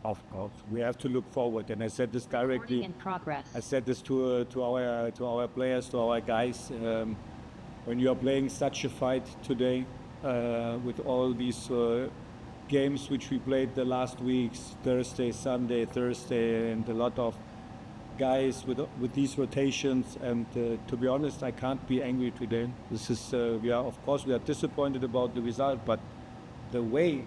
Of course, we have to look forward, and I said this directly. In progress. I said this to our players, to our guys. When you are playing such a fight today, with all these games which we played the last weeks, Thursday, Sunday, Thursday, and a lot of guys with these rotations. And to be honest, I can't be angry today. This is we are disappointed about the result, but the way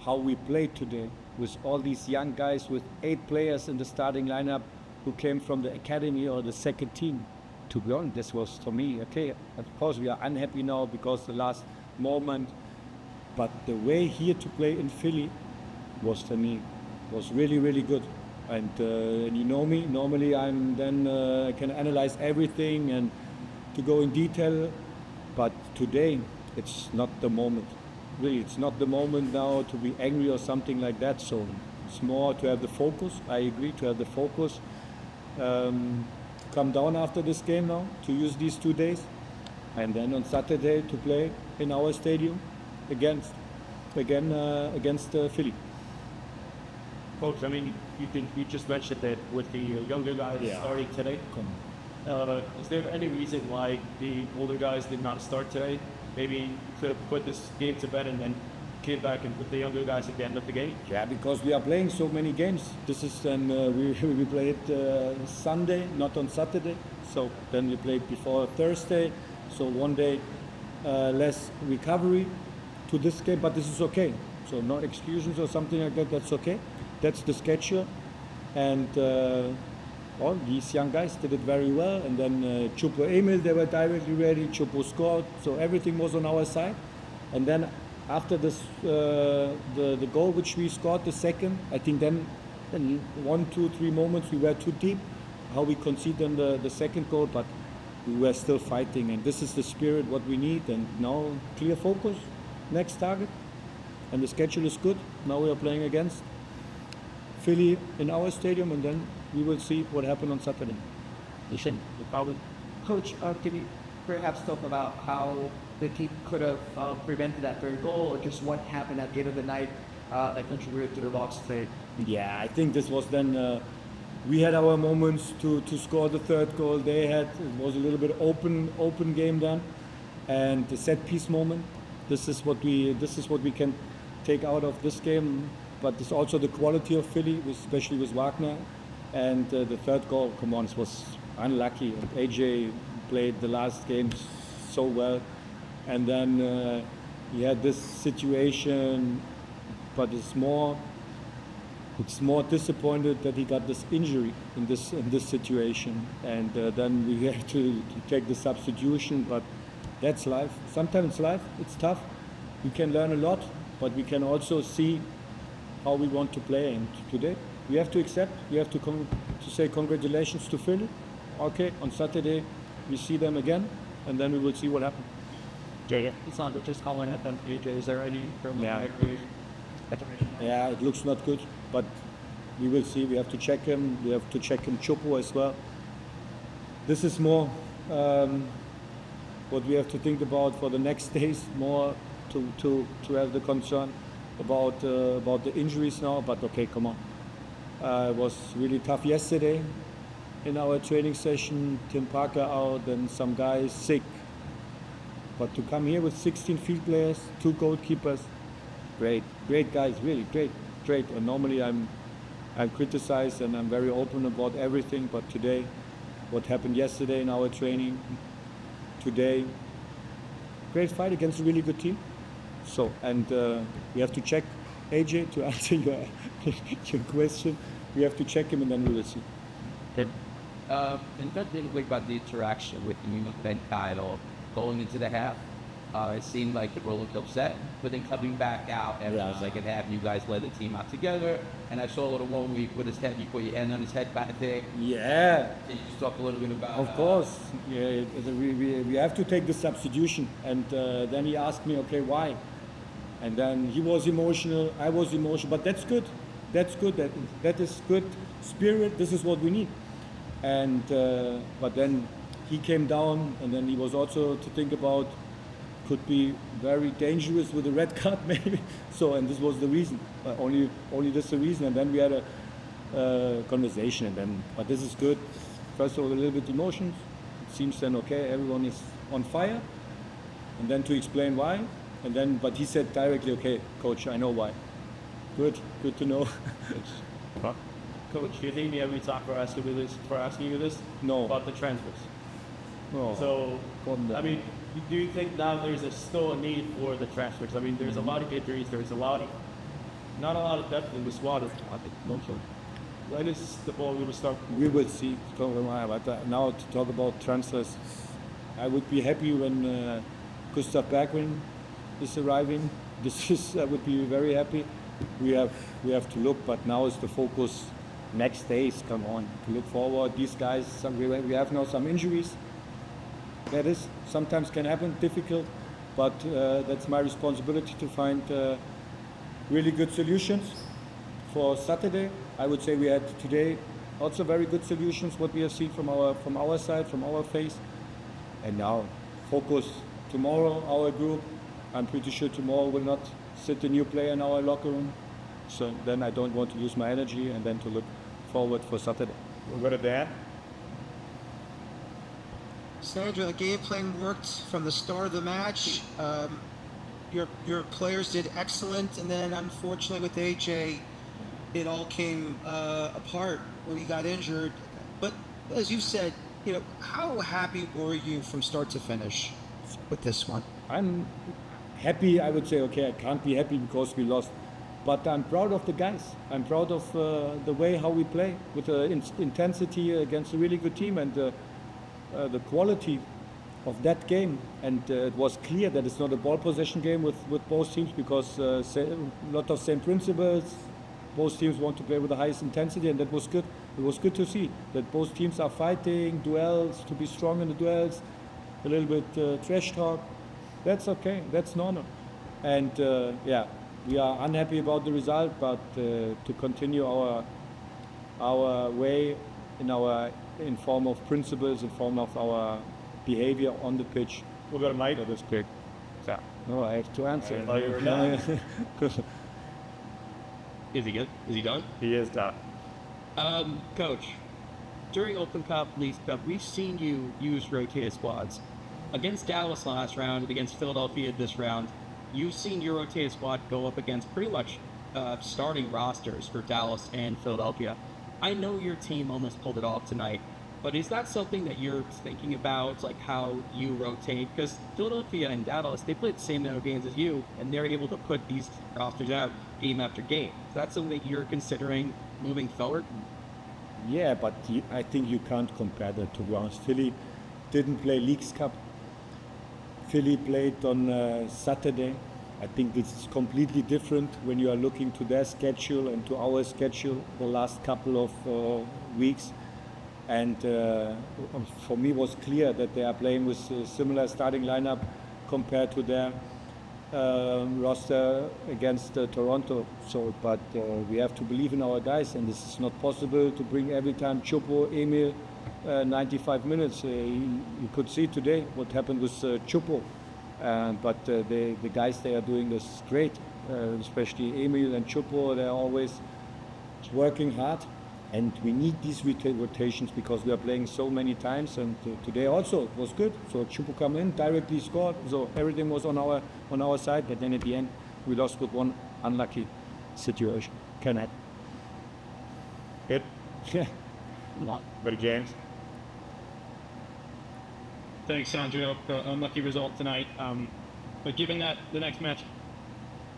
how we played today with all these young guys, with 8 players in the starting lineup who came from the academy or the second team. To be honest, this was for me, okay, of course we are unhappy now because the last moment, but the way here to play in Philly was for me, was really, really good. And you know me, normally I can analyze everything and to go in detail, but today it's not the moment. Really, it's not the moment now to be angry or something like that. So it's more to have the focus. I agree, to have the focus. Come down after this game now, to use these 2 days, and then on Saturday to play in our stadium against Philly. Coach, I mean, you just mentioned that with the younger guys starting today. Is there any reason why the older guys did not start today? Maybe you could have put this game to bed and then came back and put the younger guys at the end of the game? Yeah, because we are playing so many games. This is then we played Sunday, not on Saturday. So then we played before Thursday. So 1 day less recovery to this game, but this is okay. So no excuses or something like that. That's okay. That's the schedule, and all these young guys did it very well. And then Chupo Emil, they were directly ready. Chupo scored, so everything was on our side. And then after this, the goal which we scored, the second, I think then 1, 2, 3 moments we were too deep. How we conceded the second goal, but we were still fighting. And this is the spirit what we need. And now clear focus, next target, and the schedule is good. Now we are playing against Philly in our stadium, and then we will see what happened on Saturday. Coach, can you perhaps talk about how the team could have prevented that third goal, or just what happened at the end of the night that contributed to the loss today? Yeah, I think this was then. We had our moments to score the third goal. It was a little bit open game then, and the set piece moment. This is what we can take out of this game. But it's also the quality of Philly, especially with Wagner. And the third goal, come on, it was unlucky. And AJ played the last game so well. And then he had this situation, but it's more disappointed that he got this injury in this situation. And then we have to take the substitution, but that's life. Sometimes it's life, it's tough. We can learn a lot, but we can also see how we want to play. And today we have to accept, we have to say congratulations to Philly. Okay, on Saturday we see them again, and then we will see what happens. Sandro, just calling it on AJ. Is there any Yeah, it looks not good, but we will see. We have to check him. We have to check him Chopo as well. This is more what we have to think about for the next days, more to have the concern about the injuries now. But okay, come on. It was really tough yesterday in our training session. Tim Parker out and some guys sick. But to come here with 16 field players, 2 goalkeepers, great guys, really great. And normally I'm criticized and I'm very open about everything. But today, what happened yesterday in our training, today, great fight against a really good team. So, and we have to check AJ to answer your question. We have to check him and then we will see. And that didn't think about the interaction with the Munich event title going into the half. It seemed like they were a little upset, but then coming back out, and I was like, at half, you guys led the team out together. And I saw a little one week with his head, you put your hand on his head kind of thing. Yeah. Can you just talk a little bit about Of course. Yeah, we have to take the substitution. And then he asked me, okay, why? And then he was emotional, I was emotional, but that's good. That's good. That is good spirit. This is what we need. And but then he came down, and then he was also to think about could be very dangerous with a red card maybe. So, and this was the reason, only this the reason. And then we had a conversation, and then, but this is good. First of all, a little bit emotions. It seems then okay, everyone is on fire, and then to explain why, and then, but he said directly, okay, coach, I know why. Good to know. Coach, do you think every time for asking you this? No. About the transfers. No. So, I mean, do you think now there's still a need for the transfers? I mean, there's a lot of injuries. There's not a lot of depth in the squad. When is the ball going to start? We will see. But now to talk about transfers, I would be happy when Gustav Bergwijn is arriving. I would be very happy. We have to look, but now is the focus. Next days, come on, to look forward. These guys, we have now some injuries. That is sometimes can happen, difficult, but that's my responsibility to find really good solutions for Saturday. I would say we had today also very good solutions. What we have seen from our side, from our face, and now focus tomorrow. Our group, I'm pretty sure tomorrow will not sit a new player in our locker room. So then I don't want to use my energy, and then to look forward for Saturday. We'll go to Dan. Sandro, the game plan worked from the start of the match. Your players did excellent, and then unfortunately with AJ, it all came apart when he got injured. But as you said, how happy were you from start to finish with this one? I'm happy. I would say, okay, I can't be happy because we lost, but I'm proud of the guys. I'm proud of the way how we play with the intensity against a really good team, and the quality of that game. And it was clear that it's not a ball possession game with both teams, because a lot of same principles. Both teams want to play with the highest intensity, and that was good. It was good to see that both teams are fighting duels, to be strong in the duels, a little bit trash talk. That's okay, that's normal. And we are unhappy about the result, but to continue our way in form of principles, in form of our behavior on the pitch. We'll go to Mike. That is great. Yeah. No, I have to answer. Oh, you're done. Is he good? Is he done? He is done. Coach, during Open Cup, League Cup, we've seen you use rotated squads. Against Dallas last round and against Philadelphia this round, you've seen your rotated squad go up against pretty much starting rosters for Dallas and Philadelphia. I know your team almost pulled it off tonight, but is that something that you're thinking about, like how you rotate? Because Philadelphia and Dallas, they play the same amount of games as you, and they're able to put these rosters out game after game. Is that something that you're considering moving forward? Yeah, but I think you can't compare that, to be honest. Philly didn't play Leagues Cup. Philly played on Saturday. I think this is completely different when you are looking to their schedule and to our schedule the last couple of weeks. And for me, it was clear that they are playing with a similar starting lineup compared to their roster against Toronto. So, but we have to believe in our guys, and this is not possible to bring every time Choupo, Emil, 95 minutes. You could see today what happened with Choupo, but the guys, they are doing this great, especially Emil and Choupo. They are always working hard, and we need these rotations because we are playing so many times. And today also it was good. So Choupo come in, directly scored. So everything was on our side. But then at the end we lost with one unlucky situation. Can happen. Good. Yeah. Go to James. Thanks, Sandro. Unlucky result tonight. But given that the next match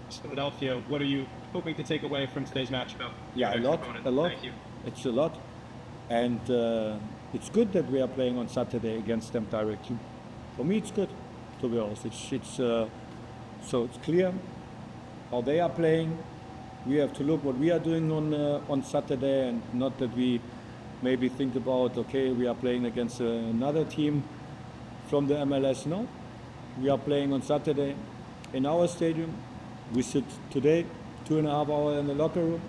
is Philadelphia, what are you hoping to take away from today's match? Yeah, a lot. Thank you. It's a lot, and it's good that we are playing on Saturday against them directly. For me, it's good, to be honest. So it's clear how they are playing. We have to look what we are doing on Saturday, and not that we maybe think about, okay, we are playing against another team from the MLS. No, we are playing on Saturday in our stadium. We sit today 2.5 hours in the locker room.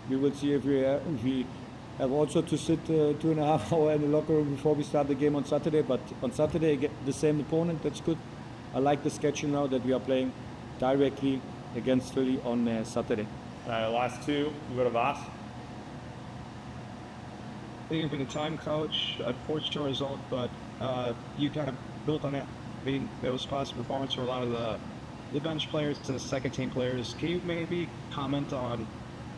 We will see if we have also to sit 2.5 hours in the locker room before we start the game on Saturday. But on Saturday, get the same opponent. That's good. I like the schedule now that we are playing directly against Philly on Saturday. Last two, we go to Voss. Thank you for the time, Coach. Unfortunate result, but you kind of built on it. I mean, it was positive performance for a lot of the bench players to the second team players. Can you maybe comment on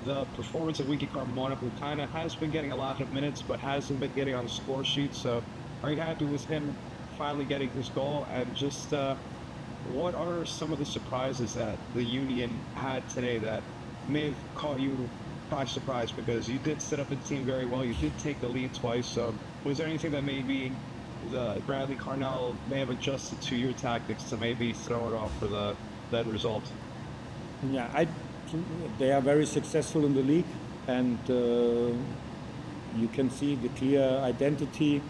the performance of Wiki Carmona, who kind of has been getting a lot of minutes, but hasn't been getting on the score sheet? So are you happy with him finally getting his goal? And just what are some of the surprises that the Union had today that may have caught you by surprise? Because you did set up the team very well. You did take the lead twice. So was there anything that maybe Bradley Carnell may have adjusted to your tactics to maybe throw it off for that result? Yeah, they are very successful in the league, and you can see the clear identity,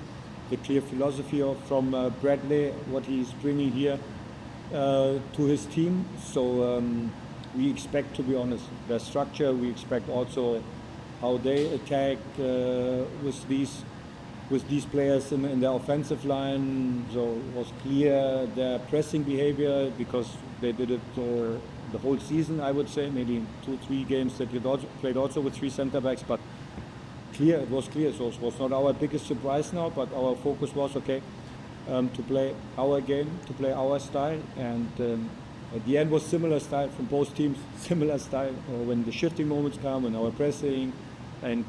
the clear philosophy from Bradley, what he's bringing here to his team. So we expect, to be honest, their structure. We expect also how they attack with these players in the offensive line. So it was clear their pressing behavior, because they did it the whole season, I would say, maybe 2-3 games that we played also with 3 center backs, but it was clear. So it was not our biggest surprise now, but our focus was okay to play our game, to play our style, and at the end was similar style from both teams, similar style when the shifting moments come, when our pressing, and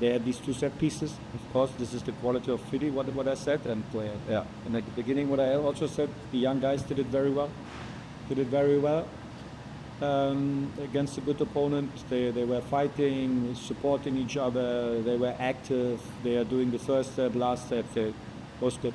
they had these 2 set pieces. Of course, this is the quality of Philly, what I said, and in the beginning, what I also said, the young guys did it very well. Against a good opponent. They were fighting, supporting each other, they were active, they are doing the first step, last step. It was good.